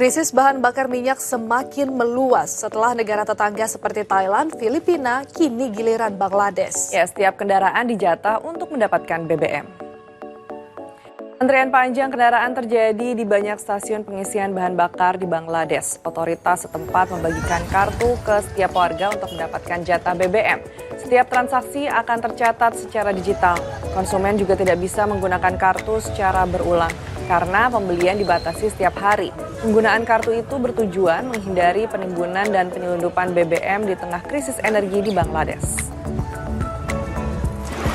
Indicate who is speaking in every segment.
Speaker 1: Krisis bahan bakar minyak semakin meluas setelah negara tetangga seperti Thailand, Filipina, kini giliran Bangladesh.
Speaker 2: Ya, setiap kendaraan dijatah untuk mendapatkan BBM. Antrian panjang kendaraan terjadi di banyak stasiun pengisian bahan bakar di Bangladesh. Otoritas setempat membagikan kartu ke setiap warga untuk mendapatkan jatah BBM. Setiap transaksi akan tercatat secara digital. Konsumen juga tidak bisa menggunakan kartu secara berulang karena pembelian dibatasi setiap hari. Penggunaan kartu itu bertujuan menghindari penimbunan dan penyelundupan BBM di tengah krisis energi di Bangladesh.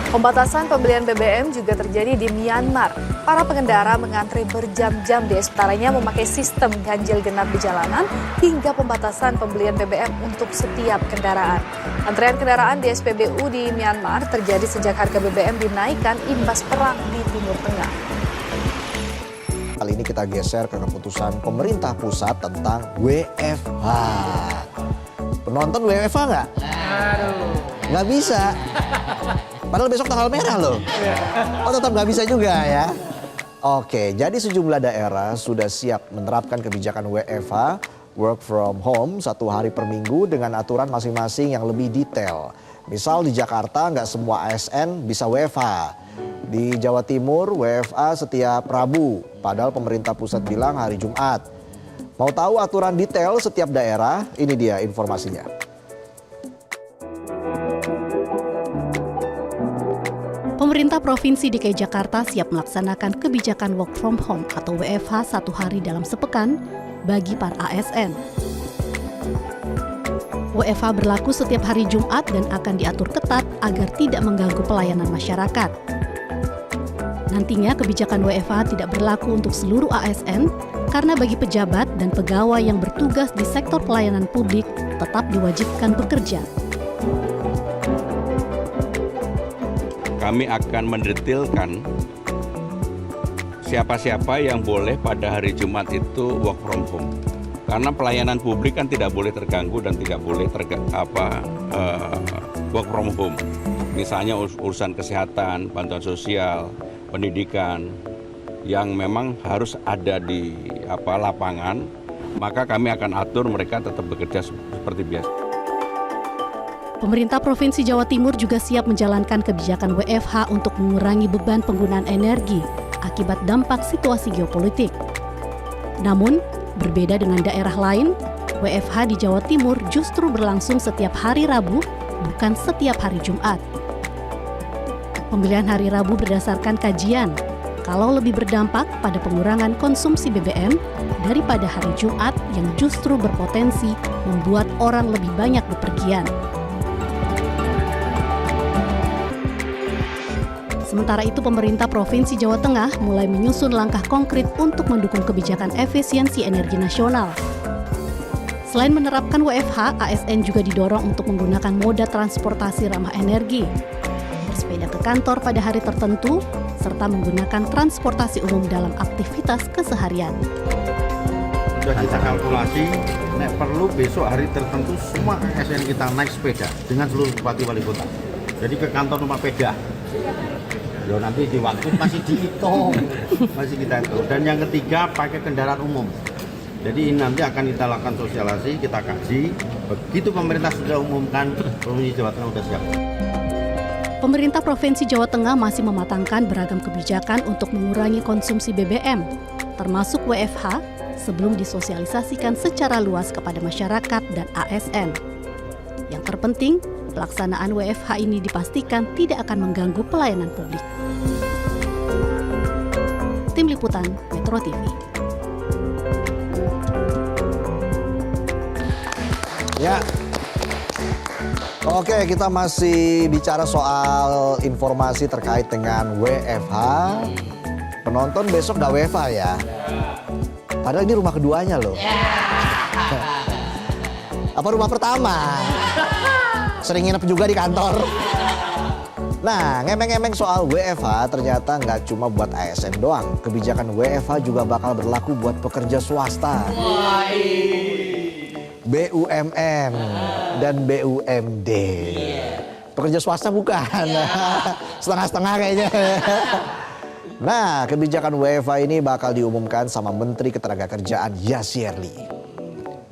Speaker 1: Pembatasan pembelian BBM juga terjadi di Myanmar. Para pengendara mengantri berjam-jam, di antaranya memakai sistem ganjil genap di jalanan hingga pembatasan pembelian BBM untuk setiap kendaraan. Antrean kendaraan di SPBU di Myanmar terjadi sejak harga BBM dinaikkan imbas perang di Timur Tengah.
Speaker 3: Kali ini kita geser ke keputusan pemerintah pusat tentang WFH. Penonton WFH nggak?
Speaker 4: Aduh.
Speaker 3: Nggak bisa. Padahal besok tanggal merah loh. Oh, tetap nggak bisa juga ya. Oke, jadi sejumlah daerah sudah siap menerapkan kebijakan WFH, work from home, 1 hari per minggu dengan aturan masing-masing yang lebih detail. Misal di Jakarta nggak semua ASN bisa WFH. Di Jawa Timur WFH setiap Rabu, padahal pemerintah pusat bilang hari Jumat. Mau tahu aturan detail setiap daerah? Ini dia informasinya.
Speaker 5: Pemerintah Provinsi DKI Jakarta siap melaksanakan kebijakan work from home atau WFH 1 hari dalam sepekan bagi para ASN. WFH berlaku setiap hari Jumat dan akan diatur ketat agar tidak mengganggu pelayanan masyarakat. Nantinya kebijakan WFH tidak berlaku untuk seluruh ASN karena bagi pejabat dan pegawai yang bertugas di sektor pelayanan publik tetap diwajibkan bekerja.
Speaker 4: Kami akan mendetailkan siapa-siapa yang boleh pada hari Jumat itu work from home. Karena pelayanan publik kan tidak boleh terganggu dan tidak boleh work from home. Misalnya urusan kesehatan, bantuan sosial, pendidikan yang memang harus ada di lapangan, maka kami akan atur mereka tetap bekerja seperti biasa.
Speaker 5: Pemerintah Provinsi Jawa Timur juga siap menjalankan kebijakan WFH untuk mengurangi beban penggunaan energi akibat dampak situasi geopolitik. Namun, berbeda dengan daerah lain, WFH di Jawa Timur justru berlangsung setiap hari Rabu, bukan setiap hari Jumat. Pemilihan hari Rabu berdasarkan kajian, kalau lebih berdampak pada pengurangan konsumsi BBM daripada hari Jumat yang justru berpotensi membuat orang lebih banyak bepergian. Sementara itu, pemerintah Provinsi Jawa Tengah mulai menyusun langkah konkret untuk mendukung kebijakan efisiensi energi nasional. Selain menerapkan WFH, ASN juga didorong untuk menggunakan moda transportasi ramah energi, bersepeda ke kantor pada hari tertentu, serta menggunakan transportasi umum dalam aktivitas keseharian.
Speaker 6: Sudah kita kalkulasi, nek perlu besok hari tertentu semua ASN kita naik sepeda dengan seluruh bupati wali kota. Jadi ke kantor rumah sepeda. Ya nanti di waktu masih dihitung, masih kita hitung. Dan yang ketiga pakai kendaraan umum. Jadi ini nanti akan kita lakukan sosialisasi, kita kaji. Begitu pemerintah sudah umumkan, Provinsi Jawa Tengah sudah siap.
Speaker 5: Pemerintah Provinsi Jawa Tengah masih mematangkan beragam kebijakan untuk mengurangi konsumsi BBM, termasuk WFH, sebelum disosialisasikan secara luas kepada masyarakat dan ASN. Yang terpenting, pelaksanaan WFH ini dipastikan tidak akan mengganggu pelayanan publik. Tim Liputan Metro TV.
Speaker 3: Ya. Oke, kita masih bicara soal informasi terkait dengan WFH. Penonton besok nggak WFH ya? Padahal ini rumah keduanya loh. Apa rumah pertama? Sering nginep juga di kantor. Nah, ngemeng-ngemeng soal WFH ternyata nggak cuma buat ASN doang. Kebijakan WFH juga bakal berlaku buat pekerja swasta. BUMN dan BUMD. Pekerja swasta bukan. Setengah-setengah kayaknya. Nah, kebijakan WFH ini bakal diumumkan sama Menteri Ketenagakerjaan Yasirli.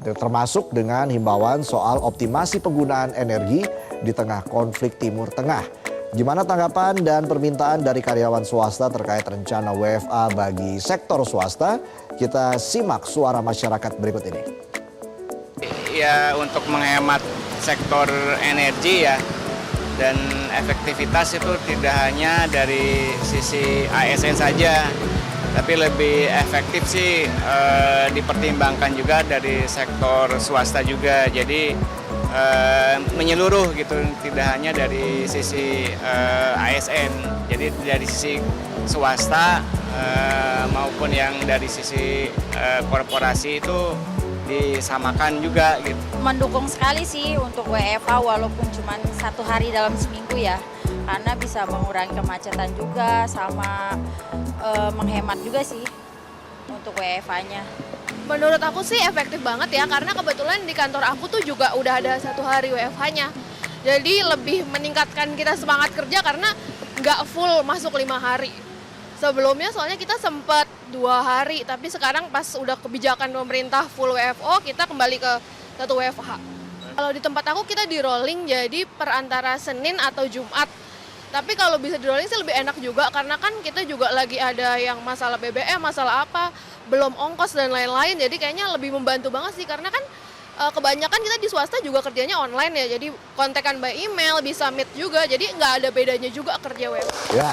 Speaker 3: Termasuk dengan himbauan soal optimasi penggunaan energi di tengah konflik Timur Tengah. Gimana tanggapan dan permintaan dari karyawan swasta terkait rencana WFH bagi sektor swasta? Kita simak suara masyarakat berikut ini.
Speaker 7: Ya, untuk menghemat sektor energi ya, dan efektivitas itu tidak hanya dari sisi ASN saja, tapi lebih efektif sih dipertimbangkan juga dari sektor swasta juga. Jadi menyeluruh gitu, tidak hanya dari sisi ASN. Jadi dari sisi swasta maupun yang dari sisi korporasi itu disamakan juga gitu.
Speaker 8: Mendukung sekali sih untuk WFH walaupun cuma 1 hari dalam seminggu ya, karena bisa mengurangi kemacetan juga sama menghemat juga sih untuk WFH-nya.
Speaker 9: Menurut aku sih efektif banget ya, karena kebetulan di kantor aku tuh juga udah ada 1 hari WFH-nya. Jadi lebih meningkatkan kita semangat kerja karena nggak full masuk 5 hari. Sebelumnya soalnya kita sempat 2 hari, tapi sekarang pas udah kebijakan pemerintah full WFO, kita kembali ke 1 WFH. Kalau di tempat aku kita di rolling, jadi per antara Senin atau Jumat. Tapi kalau bisa di rolling sih lebih enak juga, karena kan kita juga lagi ada yang masalah BBM, masalah apa, belum ongkos dan lain-lain, jadi kayaknya lebih membantu banget sih, karena kan kebanyakan kita di swasta juga kerjanya online ya, jadi kontekan by email, bisa meet juga, jadi nggak ada bedanya juga kerja WFH.
Speaker 3: Ya.